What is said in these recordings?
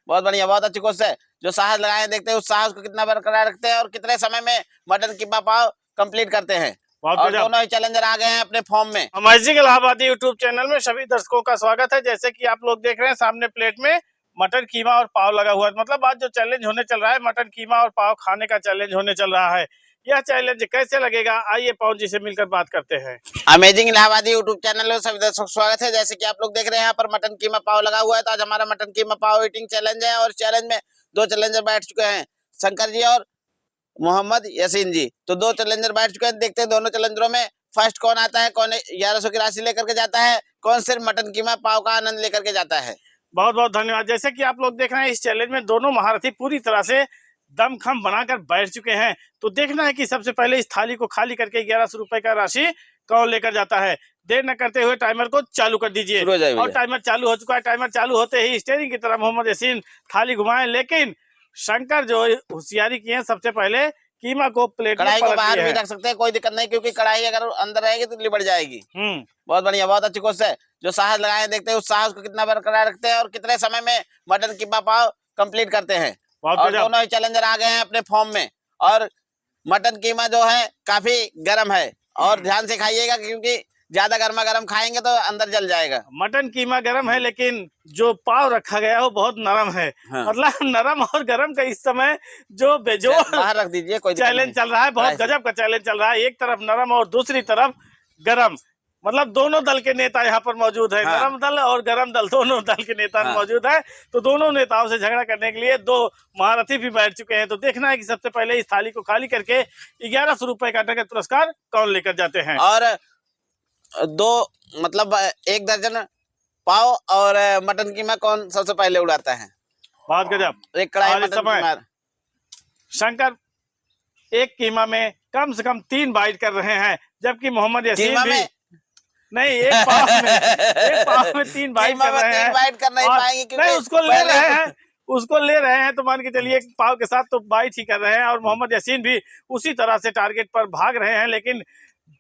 बहुत बढ़िया, बहुत अच्छी कोशिश है। जो साहस लगाए देखते हैं उस साहस को कितना बरकरार रखते हैं और कितने समय में मटन कीमा पाव कंप्लीट करते हैं। और दोनों ही चैलेंजर आ गए हैं अपने फॉर्म में। अमेजिंग इलाहाबादी यूट्यूब चैनल में सभी दर्शकों का स्वागत है। जैसे कि आप लोग देख रहे हैं सामने प्लेट में मटन कीमा और पाव लगा हुआ है। मतलब आज जो चैलेंज होने चल रहा है मटन कीमा और पाव खाने का चैलेंज होने चल रहा है। यह चैलेंज कैसे लगेगा, आइए पवन जी से मिलकर बात करते हैं। अमेजिंग इलाहाबादी यूट्यूब चैनल में सभी दर्शकों का स्वागत है। जैसे कि आप लोग देख रहे हैं यहाँ पर मटन कीमा पाव लगा हुआ है। तो आज हमारा मटन कीमा पाव ईटिंग चैलेंज है और चैलेंज में दो चैलेंजर बैठ चुके हैं, शंकर जी और मोहम्मद यासीन जी। तो दो चैलेंजर बैठ चुके हैं, देखते हैं दोनों चैलेंजरों में फर्स्ट कौन आता है, कौन 1100 की राशि लेकर के जाता है, कौन सिर्फ मटन कीमा पाव का आनंद लेकर के जाता है। बहुत बहुत धन्यवाद। जैसे कि आप लोग देख रहे हैं इस चैलेंज में दोनों महारथी पूरी तरह से दमखम बनाकर बैठ चुके हैं। तो देखना है कि सबसे पहले इस थाली को खाली करके 1100 रुपए का राशि कौन लेकर जाता है। देर न करते हुए टाइमर को चालू कर दीजिए। और टाइमर चालू हो चुका है। टाइमर चालू होते ही स्टीयरिंग की तरफ मोहम्मद यासीन थाली घुमाएं, लेकिन शंकर जो होशियारी की है सबसे पहले कीमा को प्लेट में कढ़ाई को बाहर भी रख सकते हैं, कोई दिक्कत नहीं, क्योंकि कढ़ाई अगर अंदर रहेगी तो लिबड़ जाएगी। बहुत बढ़िया, बहुत अच्छी कोशिश है। जो साहस लगाए देखते हैं उस साहस को कितना बरकरार रखते हैं और कितने समय में मटन कीमा पाव कंप्लीट करते हैं। और दोनों ही चैलेंजर आ गए हैं अपने फॉर्म में। और मटन कीमा जो है काफी गर्म है और ध्यान से खाइएगा, क्योंकि ज्यादा गर्मा गर्म खाएंगे तो अंदर जल जाएगा। मटन कीमा गर्म है, लेकिन जो पाव रखा गया है वो बहुत नरम है। हाँ। मतलब नरम और गर्म का इस समय जो बेजोड़ बाहर रख दीजिए, कोई चैलेंज चल रहा है, बहुत गजब का चैलेंज चल रहा है। एक तरफ नरम और दूसरी तरफ गरम, मतलब दोनों दल के नेता यहाँ पर मौजूद है। हाँ। नरम दल और गरम दल दोनों दल के नेता मौजूद है। तो दोनों नेताओं से झगड़ा करने के लिए दो महारथी भी बैठ चुके हैं। तो देखना है कि सबसे पहले इस थाली को खाली करके 1100 रुपए का नगद पुरस्कार कौन लेकर जाते हैं। और दो मतलब 1 दर्जन पाव और मटन कीमा कौन सबसे पहले उड़ाता है। बहुत गजब। एक कढ़ाई मटन कीमा। शंकर एक कीमा में कम से कम 3 बाइट कर रहे हैं, जबकि मोहम्मद यासीन भी नहीं, एक पाव में 3 बाइट कर रहे हैं। 3 बाइट कर नहीं पाएंगे क्योंकि नहीं, उसको ले रहे हैं। तो मान के चलिए पाव के साथ तो बाइट ही कर रहे हैं। और मोहम्मद यासीन भी उसी तरह से टारगेट पर भाग रहे हैं। लेकिन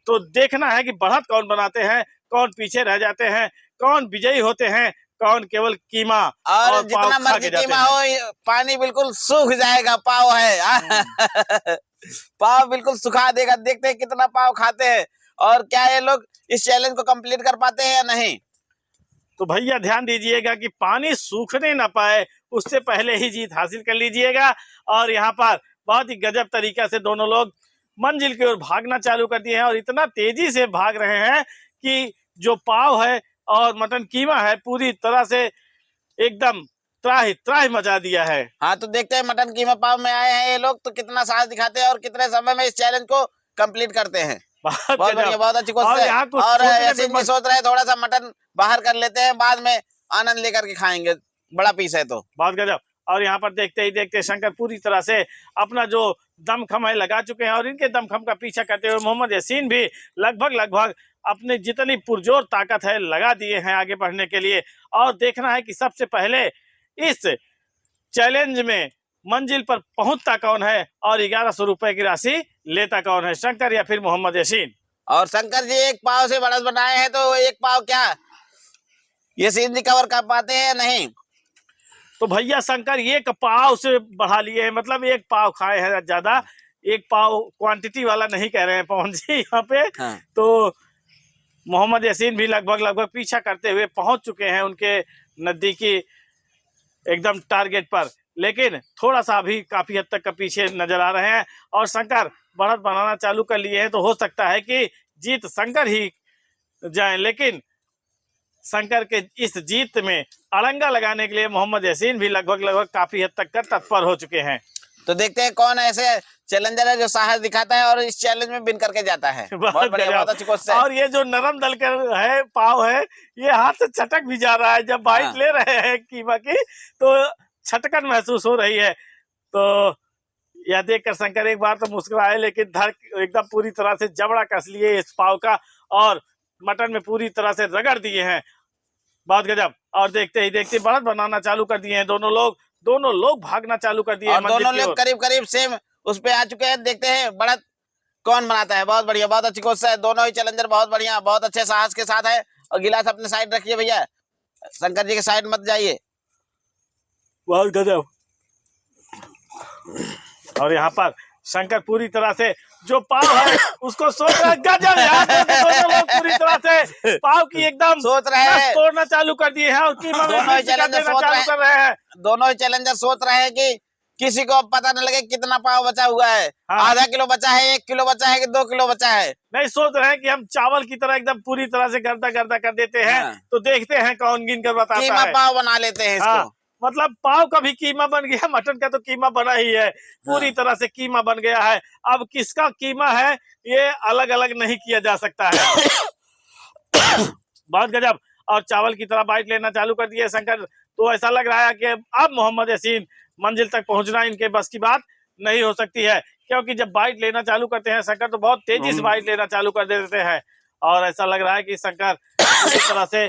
तो देखना है कि बढ़त कौन बनाते हैं, कौन पीछे रह जाते हैं, कौन विजयी होते हैं, कौन केवल कीमा और जितना मर्जी कीमा हो पानी बिल्कुल सूख जाएगा। पाव है पाव बिल्कुल सुखा देगा। देखते हैं कितना पाव खाते हैं और क्या ये लोग इस चैलेंज को कंप्लीट कर पाते हैं या नहीं। तो भैया ध्यान दीजिएगा कि पानी सूखने ना पाए, उससे पहले ही जीत हासिल कर लीजिएगा। और यहाँ पर बहुत ही गजब तरीका से दोनों लोग मंजिल की ओर भागना चालू कर दिए हैं और इतना तेजी से भाग रहे हैं कि जो पाव है और मटन कीमा है पूरी तरह से एकदम त्राही मचा दिया है। हाँ, तो देखते हैं मटन कीमा पाव में आए हैं ये लोग तो कितना साहस दिखाते हैं और कितने समय में इस चैलेंज को कंप्लीट करते हैं। बहुत बढ़िया, बहुत अच्छी कोशिश है। और ऐसे भी सोच रहे हैं थोड़ा सा मटन बाहर कर लेते हैं, बाद में आनंद लेकर के खाएंगे, बड़ा पीस है तो। बहुत गजब। और यहाँ पर देखते ही देखते शंकर पूरी तरह से अपना जो दमखम है लगा चुके हैं और इनके दमखम का पीछा करते हुए मोहम्मद यासीन भी लगभग अपनी जितनी पुरजोर ताकत है लगा दिए हैं आगे बढ़ने के लिए। और देखना है कि सबसे पहले इस चैलेंज में मंजिल पर पहुंचता कौन है और 1100 रुपए की राशि लेता कौन है, शंकर या फिर मोहम्मद यासीन। और शंकर जी एक पाव से बढ़त बनाए हैं, तो एक पाव क्या यासीन जी कवर कर पाते हैं या नहीं। तो भैया शंकर एक पाव से बढ़ा लिए हैं, मतलब एक पाव खाए हैं ज्यादा। एक पाव क्वांटिटी वाला नहीं कह रहे हैं पवन जी यहाँ पे। हाँ। तो मोहम्मद यासीन भी लगभग पीछा करते हुए पहुंच चुके हैं उनके नजदीकी एकदम टारगेट पर, लेकिन थोड़ा सा अभी काफी हद तक का पीछे नजर आ रहे हैं। और शंकर बढ़त बनाना चालू कर लिए हैं, तो हो सकता है कि जीत शंकर ही जाए। लेकिन शंकर के इस जीत में अड़ंगा लगाने के लिए मोहम्मद यासीन भी लगभग काफी हद तक कर तत्पर हो चुके हैं। तो देखते हैं कौन ऐसे चैलेंजर है जो साहस दिखाता है और इस चैलेंज में विन करके जाता है। बहुत बढ़िया, बहुत अच्छी कोशिश है। और ये जो नरम दल का है पाव है, ये हाथ से छटक भी जा रहा है। जब बाइट ले रहे हैं कीमा की तो छटकन महसूस हो रही है। तो यह देखकर शंकर एक बार तो मुस्कुराए, लेकिन धड़ एकदम पूरी तरह से जबड़ा कस लिए इस पाव का और मटन में पूरी तरह से रगड़ दिए हैं। बहुत गजब। और देखते ही देखते बढ़त बनाना चालू कर दिए हैं दोनों लोग भागना चालू कर दिए हैं। दोनों लोग करीब सेम उस पे आ चुके हैं। देखते हैं बढ़त कौन बनाता है। बहुत बढ़िया, बहुत अच्छी कोशिश है। दोनों ही चैलेंजर बहुत बढ़िया, बहुत अच्छे साहस के साथ है। और गिलास अपने साइड रखिए भैया, शंकर जी के साइड मत जाइए। बहुत गजब। और यहाँ पर शंकर पूरी तरह से जो पाव है उसको सोच रहा है, गजब यार, दोनों लोग पूरी तरह से पाव की एकदम सोच रहे हैं, तोड़ना चालू कर दिए हैं और कीमा में दोनों ही मिर्च का चैलेंजर देना सोच चालू रहे कर रहे हैं। दोनों ही चैलेंजर सोच रहे हैं कि किसी को अब पता न लगे कितना पाव बचा हुआ है। हाँ। आधा किलो बचा है, 1 किलो बचा है कि 2 किलो बचा है। नहीं, सोच रहे हैं कि हम चावल की तरह एकदम पूरी तरह से गर्दा गर्दा कर देते हैं। हाँ। तो देखते हैं कौन गिन कर बताता कीमा है। पाव बना लेते हैं इसको। हाँ, मतलब पाव का भी कीमा बन गया, मटन का तो कीमा बना ही है, पूरी तरह से कीमा बन गया है। अब किसका कीमा है ये अलग अलग नहीं किया जा सकता है। बहुत गजब। और चावल की तरह बाइट लेना चालू कर दिए शंकर। तो ऐसा लग रहा है कि अब मोहम्मद यासीन मंजिल तक पहुंचना इनके बस की बात नहीं हो सकती है, क्योंकि जब बाइट लेना चालू करते हैं शंकर तो बहुत तेजी से बाइट लेना चालू कर देते हैं। और ऐसा लग रहा है कि शंकर पूरी तरह से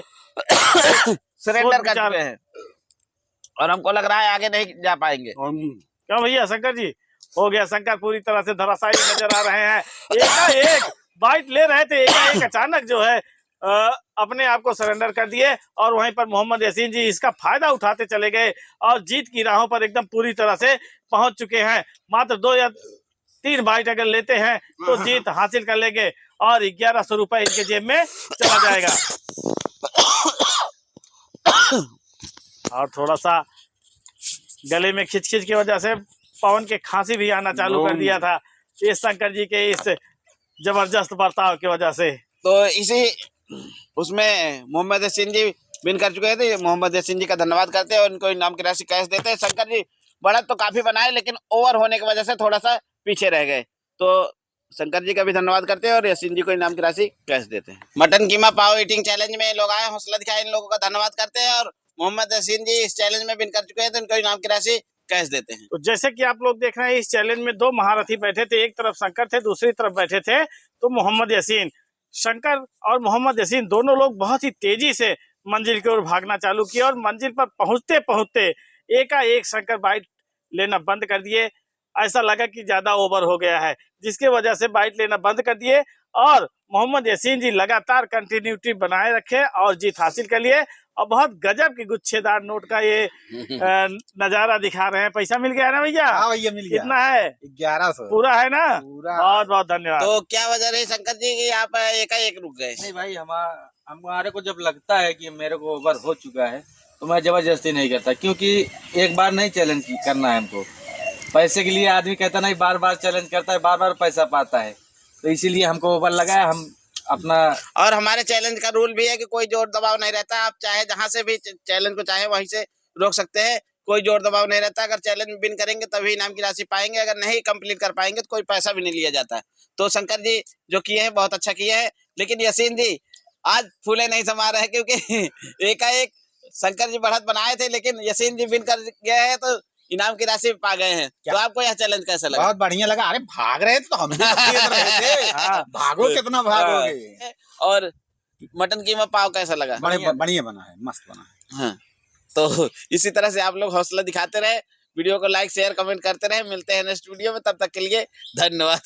सरेंडर कर चुके हैं और हमको लग रहा है आगे नहीं जा पाएंगे। क्यों भैया शंकर जी, हो गया? शंकर पूरी तरह से धराशायी नजर आ रहे हैं। एकाएक बाइट ले रहे थे, एकाएक अचानक जो है अपने आप को सरेंडर कर दिए और वहीं पर मोहम्मद यासीन जी इसका फायदा उठाते चले गए और जीत की राहों पर एकदम पूरी तरह से पहुंच चुके हैं। मात्र 2 या 3 बाइट अगर लेते हैं तो जीत हासिल कर लेंगे और 1100 रुपए इनके जेब में चला जाएगा। और थोड़ा सा गले में खिंच की वजह से पवन के खांसी भी आना चालू कर दिया था इस शंकर जी के इस जबरदस्त बर्ताव की वजह से। तो इसी उसमें मोहम्मद यासीन जी विन कर चुके थे। मोहम्मद यासीन जी का धन्यवाद करते हैं और उनको इनाम की राशि कैश देते हैं। शंकर जी बढ़त तो काफी बनाए लेकिन ओवर होने की वजह से थोड़ा सा पीछे रह गए, तो शंकर जी का भी धन्यवाद करते हैं और यासीन जी को इनाम की राशि कैश देते हैं। मटन कीमा पाव ईटिंग चैलेंज में लोग आए, हौसला दिखाए, इन लोगों का धन्यवाद करते हैं और मोहम्मद यासीन जी इस चैलेंज में विन कर चुके हैं तो इनको इनाम की राशि कैश देते हैं। तो जैसे कि आप लोग देख रहे हैं इस चैलेंज में 2 महारथी बैठे थे, एक तरफ शंकर थे, दूसरी तरफ बैठे थे तो मोहम्मद यासीन। शंकर और मोहम्मद यासीन दोनों लोग बहुत ही तेजी से मंजिल की ओर भागना चालू किया और मंजिल पर पहुंचते पहुंचते एकाएक शंकर बाइट लेना बंद कर दिए। ऐसा लगा कि ज्यादा ओवर हो गया है, जिसकी वजह से बाइट लेना बंद कर दिए और मोहम्मद यासीन जी लगातार कंटिन्यूटी बनाए रखे और जीत हासिल कर लिए। और बहुत गजब की गुच्छेदार नोट का ये नजारा दिखा रहे हैं। पैसा मिल गया ना भैया? हाँ भैया मिल गया। कितना है? 1100 पूरा है ना? पूरा। बहुत बहुत धन्यवाद। तो क्या वजह रही शंकर जी की आप एकाएक रुक गए? नहीं भाई, हमारे को जब लगता है कि मेरे को ओवर हो चुका है तो मैं जबरदस्ती नहीं करता, क्योंकि एक बार नहीं चैलेंज करना है हमको। पैसे के लिए आदमी कहता नहीं, बार बार चैलेंज करता है, बार बार पैसा पाता है, तो इसीलिए हमको ओवर लगा है। हम अपना और हमारे चैलेंज का रूल भी है कि कोई जोर दबाव नहीं रहता। आप चाहे जहां से भी चैलेंज को चाहे वहीं से रोक सकते हैं, कोई जोर दबाव नहीं रहता। अगर चैलेंज में विन करेंगे तभी इनाम की राशि पाएंगे, अगर नहीं कंप्लीट कर पाएंगे तो कोई पैसा भी नहीं लिया जाता। तो शंकर जी जो किए हैं बहुत अच्छा किए हैं, लेकिन यासीन जी आज फूले नहीं समा रहे क्योंकि एकाएक शंकर जी बढ़त बनाए थे लेकिन यासीन जी विन कर गए हैं तो इनाम की राशि पा गए हैं। तो आपको यह चैलेंज कैसा लगा? बहुत बढ़िया लगा। अरे भाग रहे थे तो हम भी खेल रहे थे। भागो, कितना भागोगे। और मटन कीमा पाव कैसा लगा? बढ़िया बना है, मस्त बना है। हाँ, तो इसी तरह से आप लोग हौसला दिखाते रहे, वीडियो को लाइक शेयर कमेंट करते रहे। मिलते हैं नेक्स्ट वीडियो में, तब तक के लिए धन्यवाद।